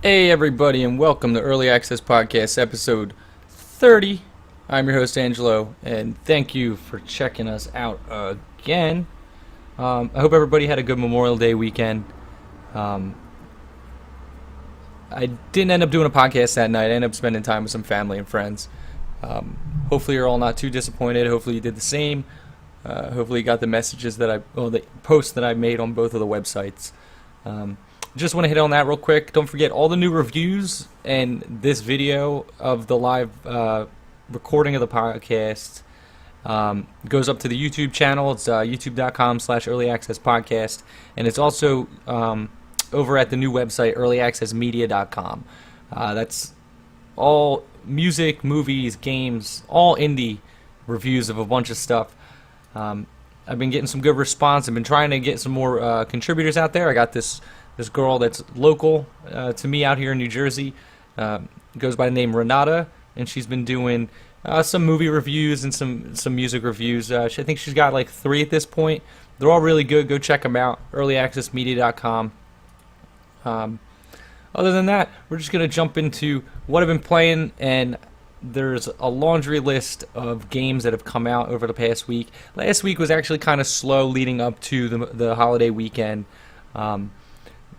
Hey everybody, and welcome to Early Access Podcast episode 30. I'm your host Angelo, and thank you for checking us out again. I hope everybody had a good Memorial Day weekend. Um, I didn't end up doing a podcast that night. I ended up spending time with some family and friends. Hopefully you're all not too disappointed. Hopefully you did the same. Hopefully you got the messages the posts that I made on both of the websites. Just want to hit on that real quick. Don't forget all the new reviews and this video of the live recording of the podcast goes up to the YouTube channel. It's youtube.com/earlyaccesspodcast, and it's also over at the new website earlyaccessmedia.com. That's all music, movies, games, all indie reviews of a bunch of stuff. I've been getting some good response. I've been trying to get some more contributors out there. I got this girl that's local to me out here in New Jersey, goes by the name Renata, and she's been doing some movie reviews and some music reviews. I think she's got like 3 at this point. They're all really good. Go check them out, earlyaccessmedia.com. Other than that, we're just going to jump into what I've been playing, and there's a laundry list of games that have come out over the past week. Last week was actually kind of slow leading up to the holiday weekend.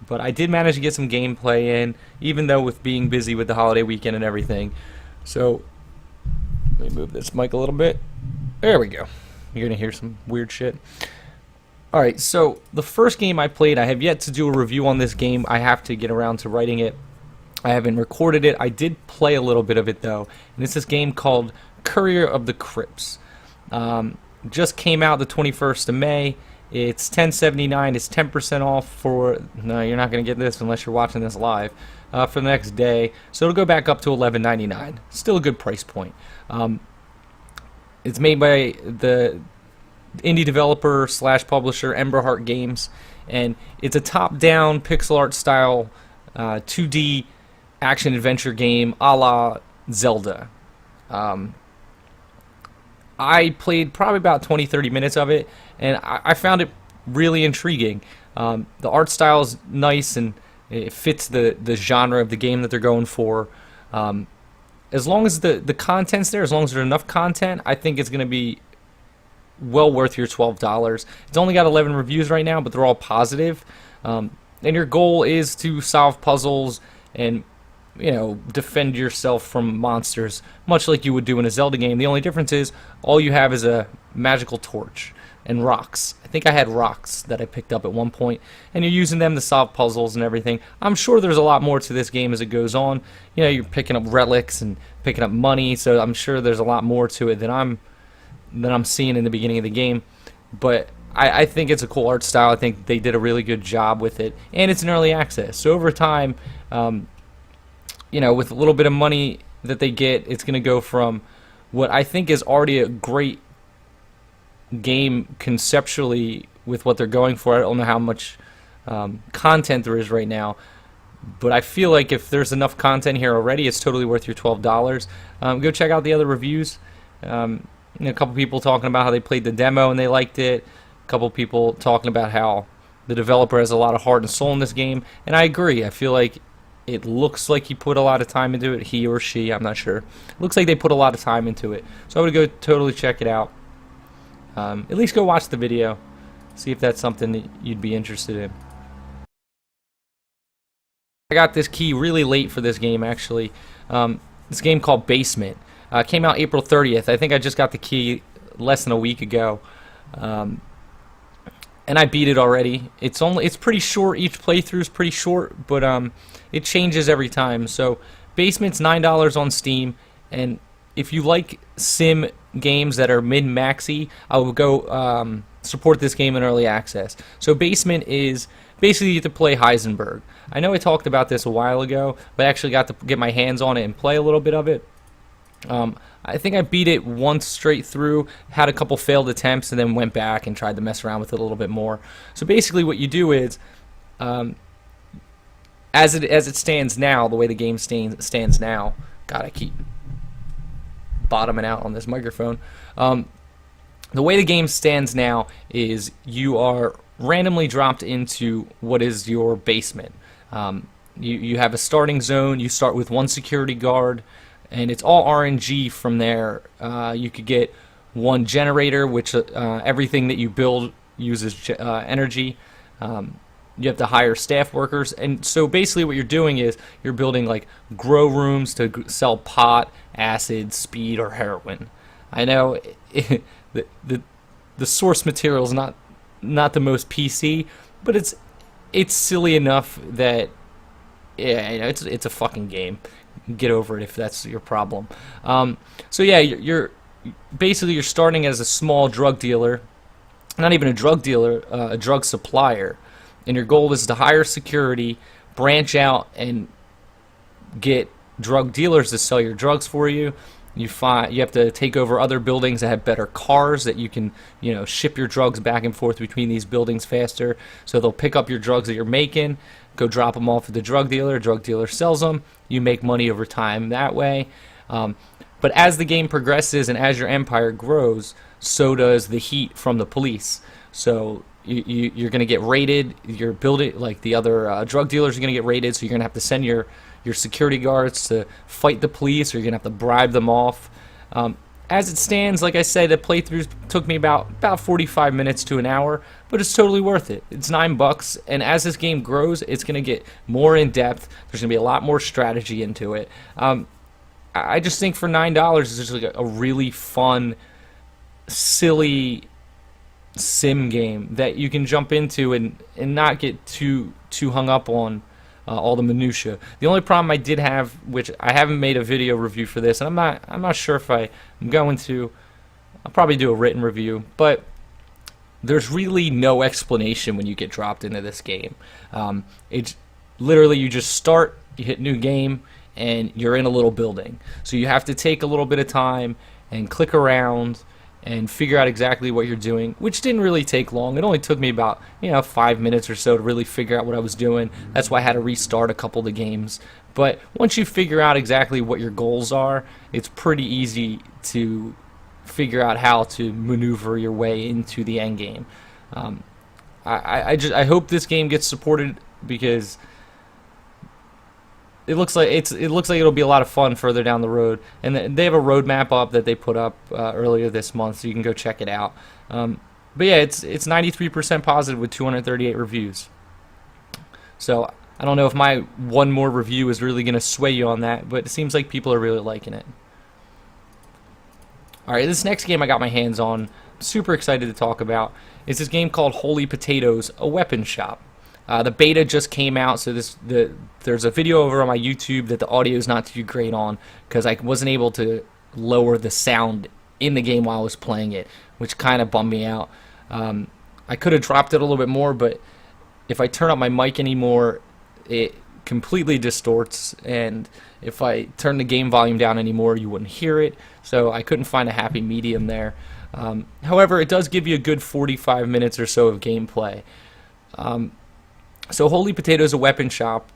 But I did manage to get some gameplay in, even though with being busy with the holiday weekend and everything. So, let me move this mic a little bit. There we go. You're going to hear some weird shit. Alright, so the first game I played, I have yet to do a review on this game. I have to get around to writing it. I haven't recorded it. I did play a little bit of it, though. And it's this game called Courier of the Crypts. Just came out the 21st of May. It's $10.79. It's 10% off for... No, you're not going to get this unless you're watching this live. For the next day. So it'll go back up to $11.99. Still a good price point. It's made by the indie developer / publisher Emberheart Games. And it's a top-down pixel art style 2D action-adventure game a la Zelda. I played probably about 20-30 minutes of it, and I found it really intriguing. The art style is nice, and it fits the genre of the game that they're going for. As long as the content's there, as long as there's enough content, I think it's going to be well worth your $12. It's only got 11 reviews right now, but they're all positive. And your goal is to solve puzzles and defend yourself from monsters, much like you would do in a Zelda game. The only difference is all you have is a magical torch and rocks. I think I had rocks that I picked up at one point, and you're using them to solve puzzles and everything. I'm sure there's a lot more to this game as it goes on. You're picking up relics and picking up money, so I'm sure there's a lot more to it than I'm seeing in the beginning of the game. But I think it's a cool art style. I think they did a really good job with it, and it's an early access. So over time, with a little bit of money that they get, it's going to go from what I think is already a great game conceptually with what they're going for. I don't know how much content there is right now, but I feel like if there's enough content here already, it's totally worth your $12. Go check out the other reviews. A couple people talking about how they played the demo and they liked it. A couple people talking about how the developer has a lot of heart and soul in this game, and I agree. I feel like it looks like he put a lot of time into it. He or she, I'm not sure. Looks like they put a lot of time into it. So I would go totally check it out. At least go watch the video. See if that's something that you'd be interested in. I got this key really late for this game, actually. This game called Basement. Came out April 30th. I think I just got the key less than a week ago. And I beat it already. It's pretty short. Each playthrough is pretty short, but it changes every time. So Basement's $9 on Steam, and if you like sim games that are mid-maxy, I will go support this game in early access. So Basement is basically you have to play Heisenberg. I know I talked about this a while ago, but I actually got to get my hands on it and play a little bit of it. I think I beat it once straight through, had a couple failed attempts, and then went back and tried to mess around with it a little bit more. So basically what you do is, as it stands now, the way the game stands now, God, I keep bottoming out on this microphone. The way the game stands now is you are randomly dropped into what is your basement. You have a starting zone. You start with one security guard, and it's all RNG from there. You could get one generator, which everything that you build uses energy. You have to hire staff workers, and so basically what you're doing is you're building like grow rooms to sell pot, acid, speed, or heroin. I know the source material is not the most PC, but it's silly enough that it's a fucking game. Get over it if that's your problem. So yeah, you're basically you're starting as a small drug dealer, not even a drug dealer, a drug supplier. And your goal is to hire security, branch out, and get drug dealers to sell your drugs for you. You have to take over other buildings that have better cars that you can, ship your drugs back and forth between these buildings faster. So they'll pick up your drugs that you're making, go drop them off at the drug dealer sells them. You make money over time that way. But as the game progresses and as your empire grows, so does the heat from the police. So you're going to get raided. You're building, like the other drug dealers are going to get raided, so you're going to have to send your security guards to fight the police, or you're going to have to bribe them off. As it stands, like I said, the playthroughs took me about 45 minutes to an hour, but it's totally worth it. It's $9, and as this game grows, it's going to get more in depth. There's going to be a lot more strategy into it. I just think for $9, it's just like a really fun, silly sim game that you can jump into and not get too hung up on all the minutia. The only problem I did have, which I haven't made a video review for this, and I'm not sure if I'm going to. I'll probably do a written review, but there's really no explanation when you get dropped into this game. It's literally you just start, you hit new game, and you're in a little building. So you have to take a little bit of time and click around and figure out exactly what you're doing, which didn't really take long. It only took me about 5 minutes or so to really figure out what I was doing. That's why I had to restart a couple of the games. But once you figure out exactly what your goals are, it's pretty easy to figure out how to maneuver your way into the end game. I hope this game gets supported, because it looks like it'll be a lot of fun further down the road, and they have a roadmap up that they put up earlier this month, so you can go check it out. But yeah, it's 93% positive with 238 reviews. So I don't know if my one more review is really going to sway you on that, but it seems like people are really liking it. All right, this next game I got my hands on, I'm super excited to talk about, is this game called Holy Potatoes, a weapon shop. The beta just came out, so there's a video over on my YouTube that the audio is not too great on, because I wasn't able to lower the sound in the game while I was playing it, which kind of bummed me out. I could have dropped it a little bit more, but if I turn up my mic anymore, it completely distorts, and if I turn the game volume down anymore, you wouldn't hear it, so I couldn't find a happy medium there. However, it does give you a good 45 minutes or so of gameplay. So Holy Potatoes, a weapon shop.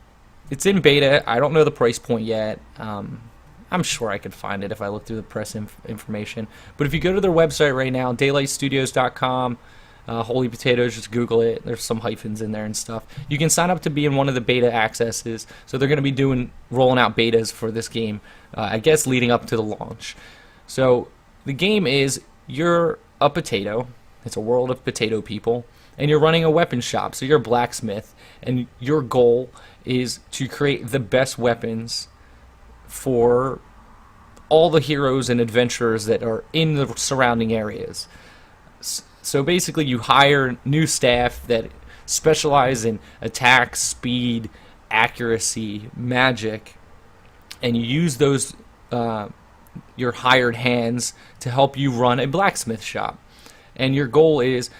It's in beta. I don't know the price point yet. I'm sure I could find it if I look through the press information. But if you go to their website right now, daylightstudios.com, Holy Potatoes, just Google it. There's some hyphens in there and stuff. You can sign up to be in one of the beta accesses. So they're going to be rolling out betas for this game, I guess leading up to the launch. So the game is, you're a potato. It's a world of potato people. And you're running a weapon shop, so you're a blacksmith, and your goal is to create the best weapons for all the heroes and adventurers that are in the surrounding areas. So basically you hire new staff that specialize in attack, speed, accuracy, magic, and you use those your hired hands to help you run a blacksmith shop. And your goal is,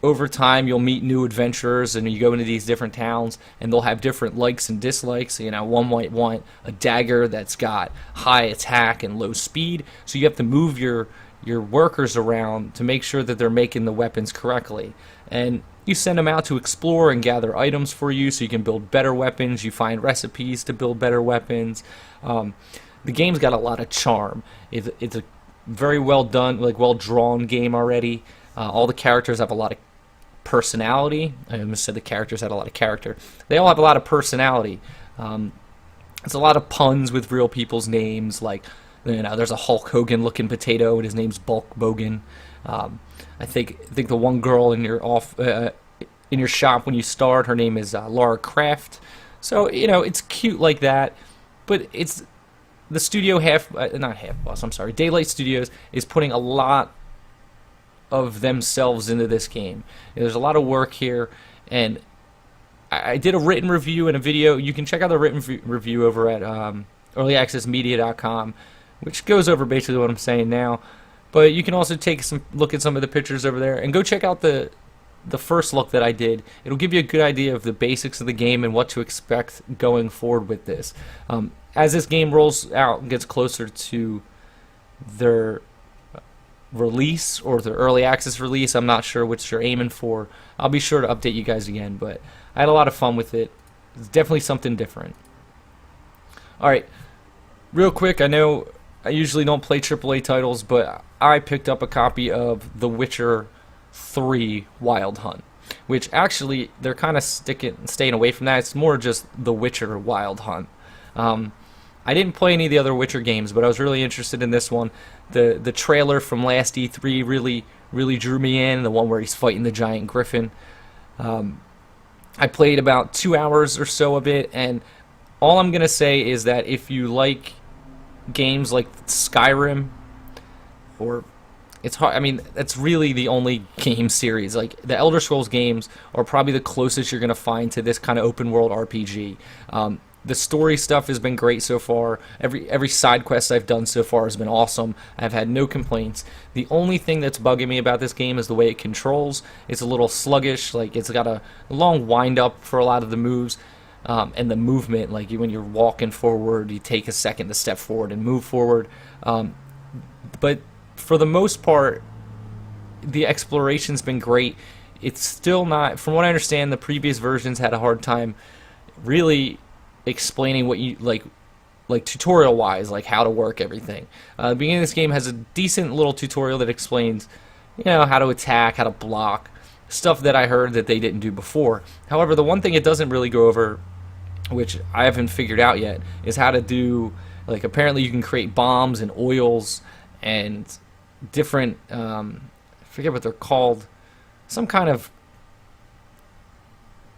over time, you'll meet new adventurers, and you go into these different towns, and they'll have different likes and dislikes. One might want a dagger that's got high attack and low speed, so you have to move your workers around to make sure that they're making the weapons correctly. And you send them out to explore and gather items for you, so you can build better weapons. You find recipes to build better weapons. The game's got a lot of charm. It's a very well done, well drawn game already. All the characters have a lot of personality. I almost said the characters had a lot of character. They all have a lot of personality. It's a lot of puns with real people's names, like, there's a Hulk Hogan looking potato and his name's Bulk Bogan. I think the one girl in your shop when you start, her name is Laura Kraft. So it's cute like that, but it's the studio not half boss. I'm sorry, Daylight Studios is putting a lot of themselves into this game. There's a lot of work here, and I did a written review and a video. You can check out the written review over at earlyaccessmedia.com, which goes over basically what I'm saying now. But you can also take some look at some of the pictures over there, and go check out the first look that I did. It'll give you a good idea of the basics of the game and what to expect going forward with this. As this game rolls out and gets closer to their release or their early access release, I'm not sure which you're aiming for. I'll be sure to update you guys again, but I had a lot of fun with it. It's definitely something different. Alright, real quick, I know I usually don't play AAA titles, but I picked up a copy of The Witcher 3 Wild Hunt, which actually they're kind of staying away from that. It's more just The Witcher Wild Hunt. I didn't play any of the other Witcher games, but I was really interested in this one. The trailer from last E3 really drew me in, the one where he's fighting the giant griffin. I played about 2 hours or so of it, and all I'm going to say is that if you like games like Skyrim, or it's hard, I mean, that's really the only game series. Like, the Elder Scrolls games are probably the closest you're going to find to this kind of open world RPG. The story stuff has been great so far. Every side quest I've done so far has been awesome. I've had no complaints. The only thing that's bugging me about this game is the way it controls. It's a little sluggish. Like, it's got a long wind up for a lot of the moves, and the movement. Like, when you're walking forward, you take a second to step forward and move forward. But for the most part, the exploration's been great. It's still not, from what I understand, the previous versions had a hard time really explaining what you like tutorial wise, like how to work everything. The beginning of this game has a decent little tutorial that explains how to attack, how to block, stuff that I heard that they didn't do before. However, the one thing it doesn't really go over, which I haven't figured out yet, is how to do, like, apparently you can create bombs and oils and different I forget what they're called, some kind of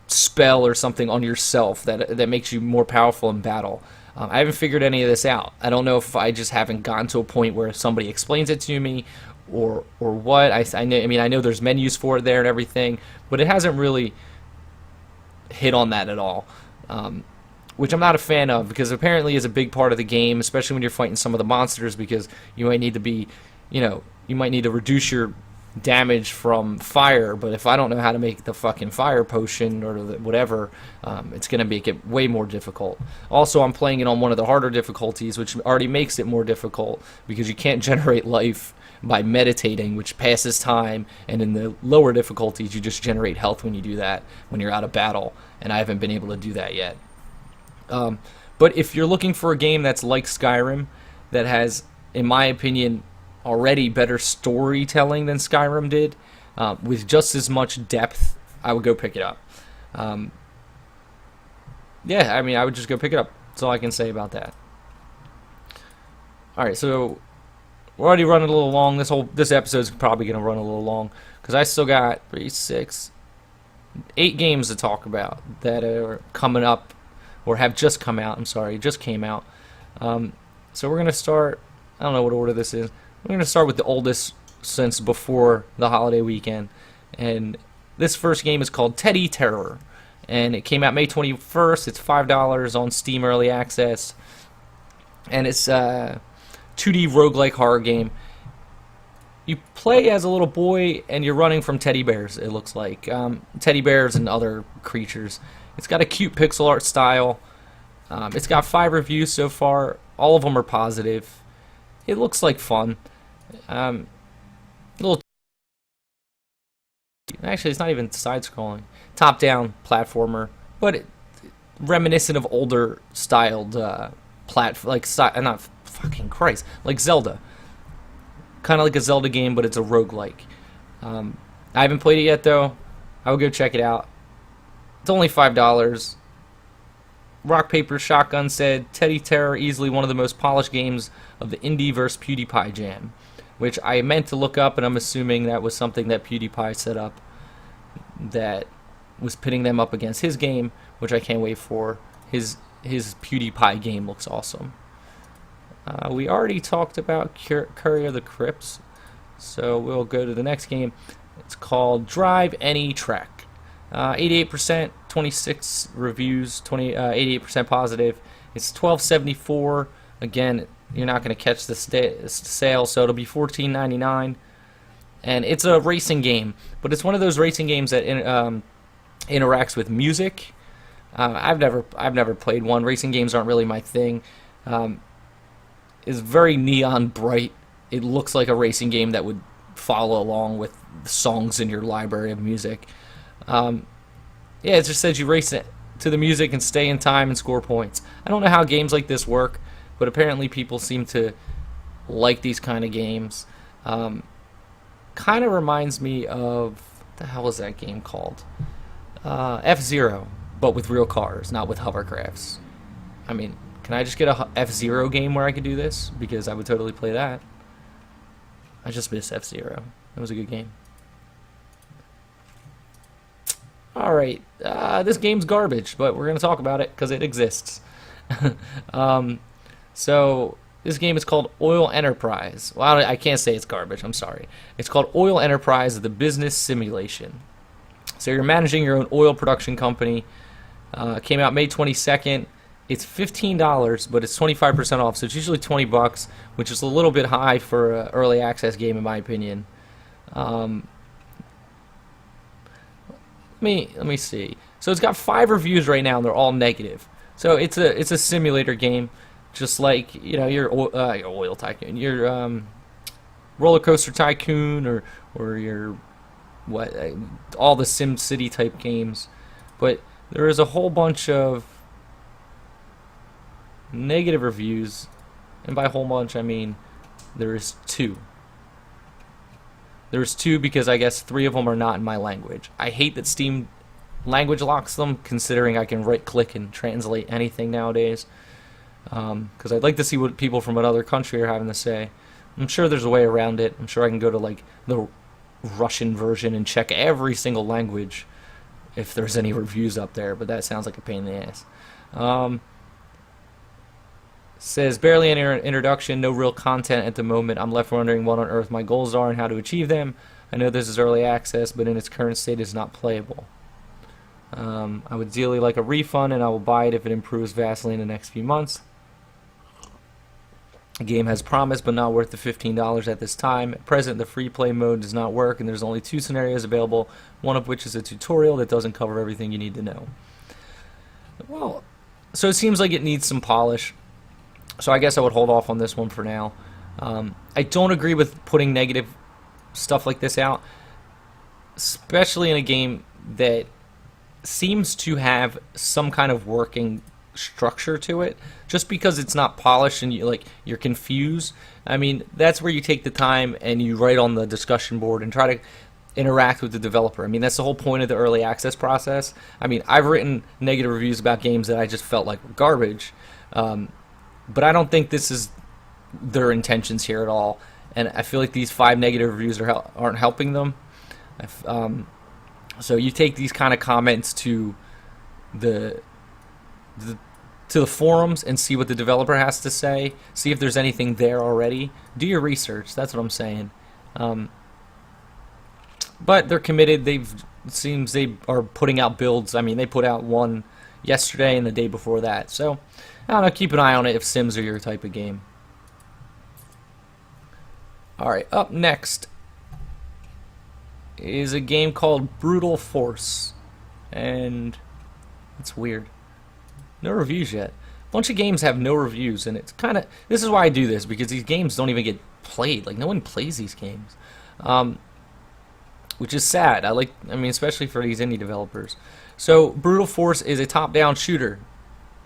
spell or something on yourself that makes you more powerful in battle. I haven't figured any of this out. I don't know if I just haven't gotten to a point where somebody explains it to me, or what. I know there's menus for it there and everything, but it hasn't really hit on that at all, which I'm not a fan of, because apparently is a big part of the game, especially when you're fighting some of the monsters, because you might need to be, you might need to reduce your damage from fire, but if I don't know how to make the fucking fire potion or whatever, it's going to make it way more difficult. Also, I'm playing it on one of the harder difficulties, which already makes it more difficult, because you can't generate life by meditating, which passes time, and in the lower difficulties you just generate health when you do that, when you're out of battle, and I haven't been able to do that yet. But if you're looking for a game that's like Skyrim, that has, in my opinion, already better storytelling than Skyrim did, with just as much depth, I would go pick it up. Yeah, I mean, I would just go pick it up. That's all I can say about that. Alright, so we're already running a little long. This episode's probably going to run a little long, because I still got 8 games to talk about that are coming up, or have just come out. I'm sorry, just came out. So we're going to start, I don't know what order this is. We're going to start with the oldest since before the holiday weekend. And this first game is called Teddy Terror. And it came out May 21st. It's $5 on Steam Early Access. And it's a 2D roguelike horror game. You play as a little boy, and you're running from teddy bears, it looks like. Teddy bears and other creatures. It's got a cute pixel art style. It's got 5 reviews so far. All of them are positive. It looks like fun. Actually, it's not even side-scrolling. Top-down platformer, but reminiscent of older styled like Zelda. Kind of like a Zelda game, but it's a roguelike. I haven't played it yet, though. I will go check it out. It's only $5. Rock Paper Shotgun said Teddy Terror easily one of the most polished games of the Indie vs PewDiePie jam, which I meant to look up, and I'm assuming that was something that PewDiePie set up that was pitting them up against his game, which I can't wait for. His PewDiePie game looks awesome. We already talked about Courier the Crypts, so we'll go to the next game. It's called Drive Any Track. 88%, 26 reviews, 88% positive. It's $12.74. Again, you're not going to catch the sale, so it'll be $14.99. And it's a racing game, but it's one of those racing games that interacts with music. I've never played one. Racing games aren't really my thing. It's very neon bright. It looks like a racing game that would follow along with the songs in your library of music. Yeah, it just says you race it to the music and stay in time and score points. I don't know how games like this work, but apparently people seem to like these kind of games. Kind of reminds me of, what the hell is that game called? F-Zero, but with real cars, not with hovercrafts. I mean, can I just get a F-Zero game where I could do this? Because I would totally play that. I just miss F-Zero. That was a good game. Alright, this game's garbage, but we're going to talk about it because it exists. So, this game is called Oil Enterprise. Well, I can't say it's garbage, I'm sorry. It's called Oil Enterprise, the business simulation. So you're managing your own oil production company. Came out May 22nd. It's $15, but it's 25% off, so it's usually $20, which is a little bit high for an early access game, in my opinion. Let me see. So it's got 5 reviews right now, and they're all negative. So it's a simulator game, just like your oil tycoon, your roller coaster tycoon, or your all the Sim City type games. But there is a whole bunch of negative reviews, and by a whole bunch I mean there's 2. There's 2 because I guess 3 of them are not in my language. I hate that Steam language locks them, considering I can right click and translate anything nowadays, because I'd like to see what people from another country are having to say. I'm sure there's a way around it. I'm sure I can go to like the Russian version and check every single language if there's any reviews up there, but that sounds like a pain in the ass. Says barely any introduction, no real content at the moment. I'm left wondering what on earth my goals are and how to achieve them. I know this is early access, but in its current state is not playable. I would ideally like a refund, and I will buy it if it improves vastly in the next few months. The game has promise, but not worth the $15 at this time. At present, the free play mode does not work, and there's only 2 scenarios available, one of which is a tutorial that doesn't cover everything you need to know. Well, so it seems like it needs some polish. So I guess I would hold off on this one for now. I don't agree with putting negative stuff like this out, especially in a game that seems to have some kind of working structure to it. Just because it's not polished and you're confused, I mean, that's where you take the time and you write on the discussion board and try to interact with the developer. I mean, that's the whole point of the early access process. I mean, I've written negative reviews about games that I just felt like were garbage. But I don't think this is their intentions here at all, and I feel like these 5 negative reviews aren't helping them. So you take these kind of comments to the forums and see what the developer has to say. See if there's anything there already. Do your research. That's what I'm saying. But they're committed. It seems they are putting out builds. I mean, they put out one yesterday and the day before that. So I don't know, keep an eye on it if Sims are your type of game. Alright, up next is a game called Brutal Force. And it's weird. No reviews yet. A bunch of games have no reviews, and it's kind of... This is why I do this, because these games don't even get played. Like, no one plays these games. Which is sad. I mean, especially for these indie developers. So, Brutal Force is a top-down shooter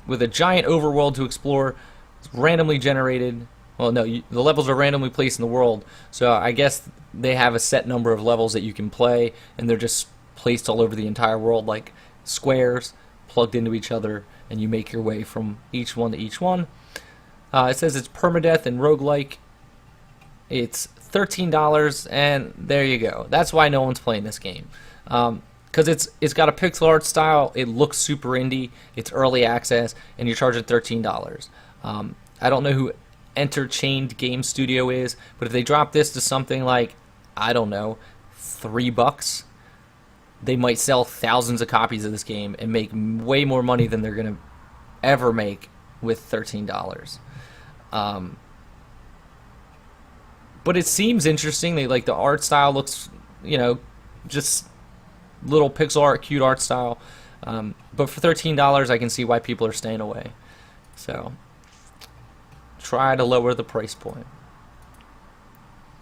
with a giant overworld to explore. It's randomly generated. Well, no, the levels are randomly placed in the world. So I guess they have a set number of levels that you can play, and they're just placed all over the entire world like squares plugged into each other. and you make your way from each one to each one. It says it's permadeath and roguelike. It's $13, and there you go. That's why no one's playing this game. Because it's got a pixel art style, it looks super indie, it's early access, and you're charging $13. I don't know who Enterchained Game Studio is, but if they drop this to something like, I don't know, $3, they might sell thousands of copies of this game and make way more money than they're gonna ever make with $13. But it seems interesting. They like the art style looks, just little pixel art, cute art style. But for $13, I can see why people are staying away. So try to lower the price point.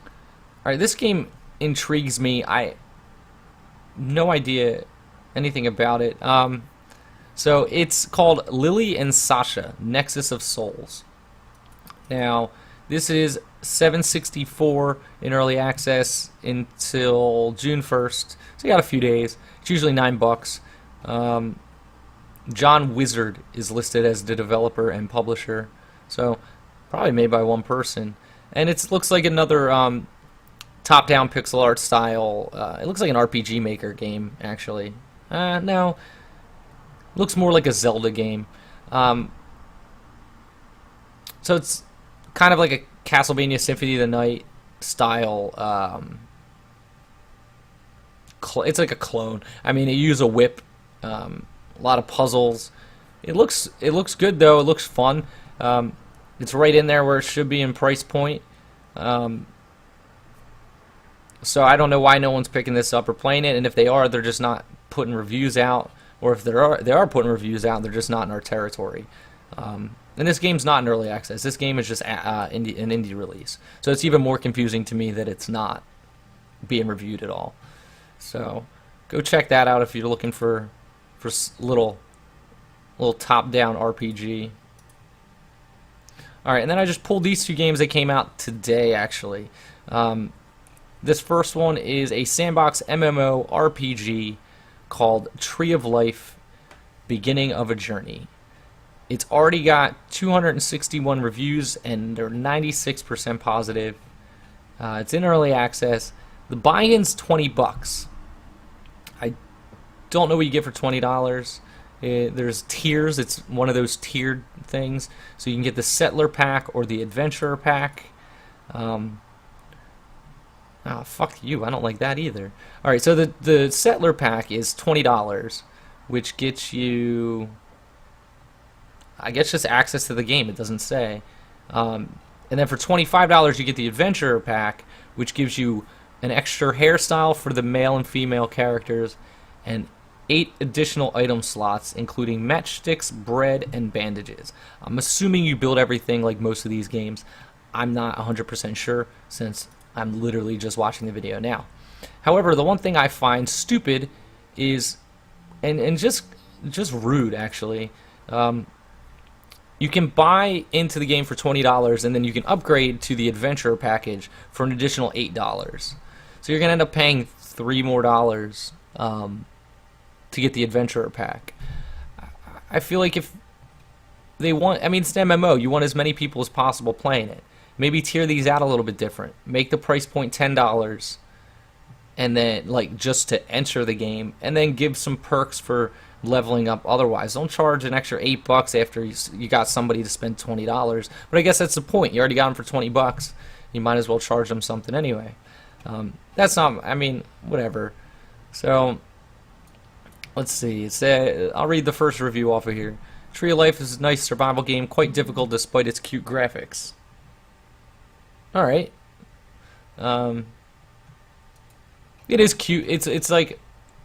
All right, this game intrigues me. I no idea anything about it. So it's called Lily and Sasha, Nexus of Souls. Now, this is $7.64 in early access until June 1st. So you got a few days. It's usually $9. John Wizard is listed as the developer and publisher. So probably made by one person. And it looks like another top-down pixel art style. It looks like an RPG Maker game, actually. No. Looks more like a Zelda game. So it's kind of like a Castlevania Symphony of the Night style. It's like a clone. I mean, you use a whip. A lot of puzzles. It looks good though. It looks fun. It's right in there where it should be in price point. So I don't know why no one's picking this up or playing it. And if they are, they're just not putting reviews out. Or if they are putting reviews out, they're just not in our territory. And this game's not in early access. This game is just an indie release. So it's even more confusing to me that it's not being reviewed at all. So go check that out if you're looking for little top-down RPG. All right, and then I just pulled these two games that came out today, actually. This first one is a sandbox MMO RPG called Tree of Life, Beginning of a Journey. It's already got 261 reviews, and they're 96% positive. It's in early access. The buy-in's $20. I don't know what you get for $20. There's tiers. It's one of those tiered things. So you can get the Settler Pack or the Adventurer Pack. Fuck you. I don't like that either. All right, so the Settler Pack is $20, which gets you, I guess, just access to the game. It doesn't say. And then for $25, you get the Adventurer Pack, which gives you an extra hairstyle for the male and female characters, and 8 additional item slots, including matchsticks, bread, and bandages. I'm assuming you build everything like most of these games. I'm not 100% sure, since I'm literally just watching the video now. However, the one thing I find stupid is, and just rude, actually, you can buy into the game for $20, and then you can upgrade to the Adventurer Package for an additional $8. So you're going to end up paying $3 more to get the Adventurer Pack. I feel like if they want, I mean, it's an MMO. You want as many people as possible playing it. Maybe tier these out a little bit different. Make the price point $10, and then, like, just to enter the game, and then give some perks for leveling up otherwise. Don't charge an extra $8 after you got somebody to spend $20. But I guess that's the point. You already got them for $20. You might as well charge them something anyway. That's not, I mean, whatever. So let's see. I'll read the first review off of here. Tree of Life is a nice survival game, quite difficult despite its cute graphics. All right. It is cute. It's like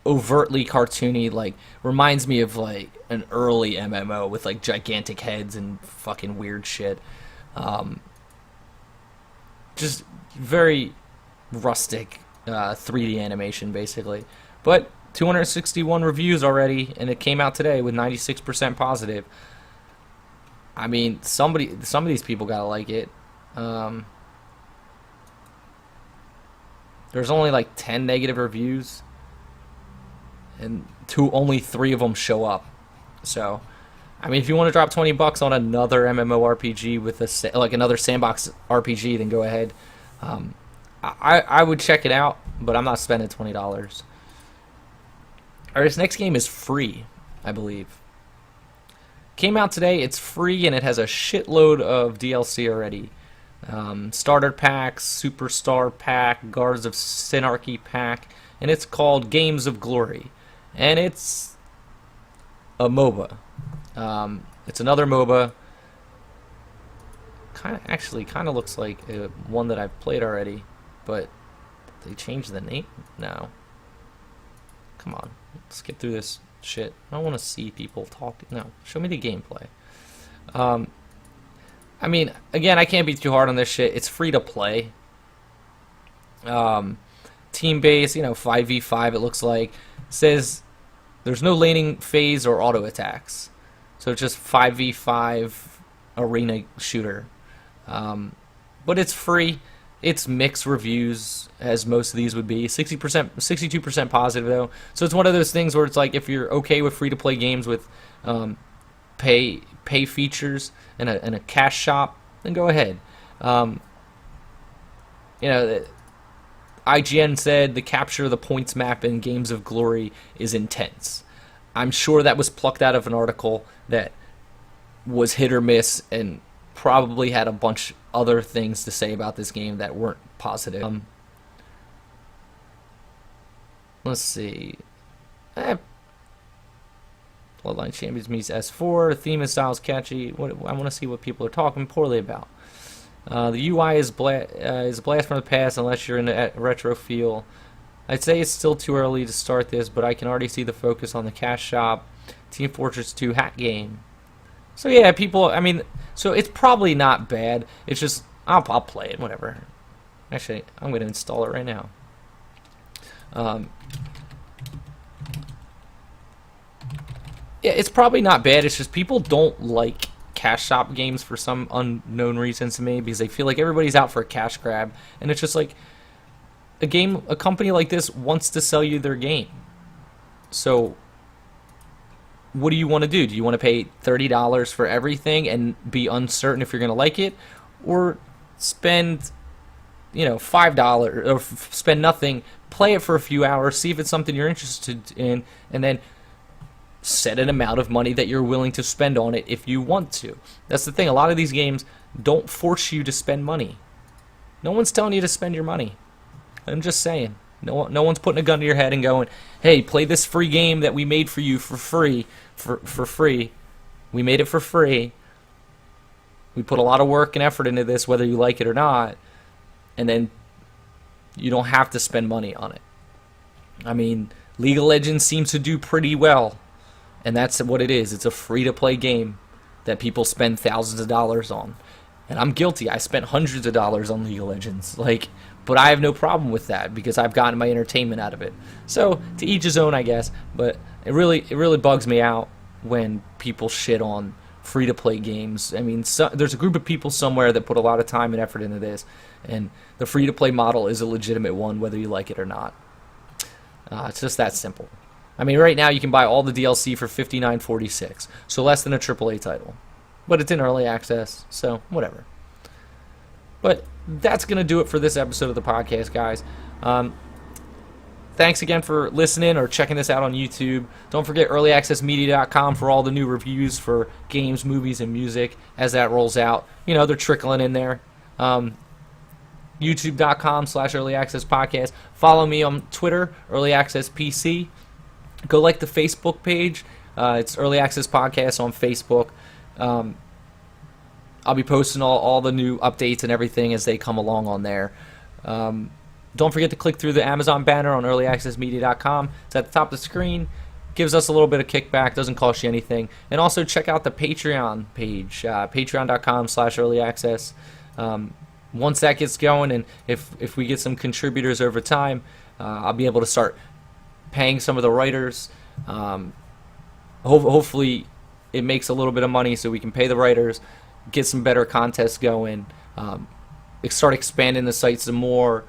overtly cartoony. Like, reminds me of like an early MMO with like gigantic heads and fucking weird shit. Just very rustic 3D animation, basically. But 261 reviews already, and it came out today with 96% positive. I mean, some of these people gotta like it. There's only like 10 negative reviews, and only 3 of them show up. So I mean, if you want to drop $20 on another MMORPG with like another sandbox RPG, then go ahead. I would check it out, but I'm not spending $20. Alright, this next game is free, I believe. Came out today, it's free, and it has a shitload of DLC already. Starter packs, Superstar pack, Guards of Synarchy pack, and it's called Games of Glory. And it's a MOBA. It's another MOBA. Kind of looks like one that I've played already, but they changed the name? No. Come on, let's get through this shit. I don't want to see people talk. No, show me the gameplay. I mean, again, I can't be too hard on this shit. It's free to play. Team base, 5v5 it looks like. Says there's no laning phase or auto attacks. So it's just 5v5 arena shooter. But it's free. It's mixed reviews, as most of these would be. 60%, 62% positive though. So it's one of those things where it's like, if you're okay with free-to-play games with pay features and a cash shop, then go ahead. IGN said the capture of the points map in Games of Glory is intense. I'm sure that was plucked out of an article that was hit or miss and probably had a bunch other things to say about this game that weren't positive. Let's see. Bloodline Champions meets S4. Theme and style is catchy. I want to see what people are talking poorly about. The UI is a blast from the past unless you're in the retro feel. I'd say it's still too early to start this, but I can already see the focus on the cash shop. Team Fortress 2 hack game. So yeah, so it's probably not bad. It's just, I'll play it, whatever. Actually, I'm going to install it right now. Yeah, it's probably not bad. It's just people don't like cash shop games for some unknown reason to me, because they feel like everybody's out for a cash grab, and it's just like a company like this wants to sell you their game. So what do you want to do? Do you want to pay $30 for everything and be uncertain if you're going to like it, or spend $5 or spend nothing, play it for a few hours, see if it's something you're interested in, and then set an amount of money that you're willing to spend on it if you want to. That's the thing. A lot of these games don't force you to spend money. No one's telling you to spend your money. I'm just saying. No one's putting a gun to your head and going, hey, play this free game that we made for you for free. For free. We made it for free. We put a lot of work and effort into this, whether you like it or not. And then you don't have to spend money on it. I mean, League of Legends seems to do pretty well. And that's what it is. It's a free-to-play game that people spend thousands of dollars on. And I'm guilty. I spent hundreds of dollars on League of Legends. But I have no problem with that because I've gotten my entertainment out of it. So, to each his own, I guess. But it really bugs me out when people shit on free-to-play games. I mean, there's a group of people somewhere that put a lot of time and effort into this. And the free-to-play model is a legitimate one, whether you like it or not. It's just that simple. I mean, right now you can buy all the DLC for $59.46, so less than a AAA title. But it's in early access, so whatever. But that's going to do it for this episode of the podcast, guys. Thanks again for listening or checking this out on YouTube. Don't forget earlyaccessmedia.com for all the new reviews for games, movies, and music as that rolls out. They're trickling in there. YouTube.com/earlyaccesspodcast. Follow me on Twitter, earlyaccesspc. Go like the Facebook page. It's Early Access Podcast on Facebook. I'll be posting all the new updates and everything as they come along on there. Don't forget to click through the Amazon banner on earlyaccessmedia.com. It's at the top of the screen. Gives us a little bit of kickback. Doesn't cost you anything. And also check out the Patreon page, patreon.com/earlyaccess. Once that gets going, and if we get some contributors over time, I'll be able to start paying some of the writers. Hopefully it makes a little bit of money so we can pay the writers, get some better contests going, start expanding the site some more,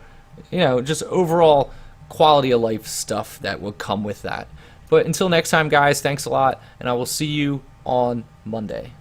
just overall quality of life stuff that will come with that. But until next time, guys, thanks a lot, and I will see you on Monday.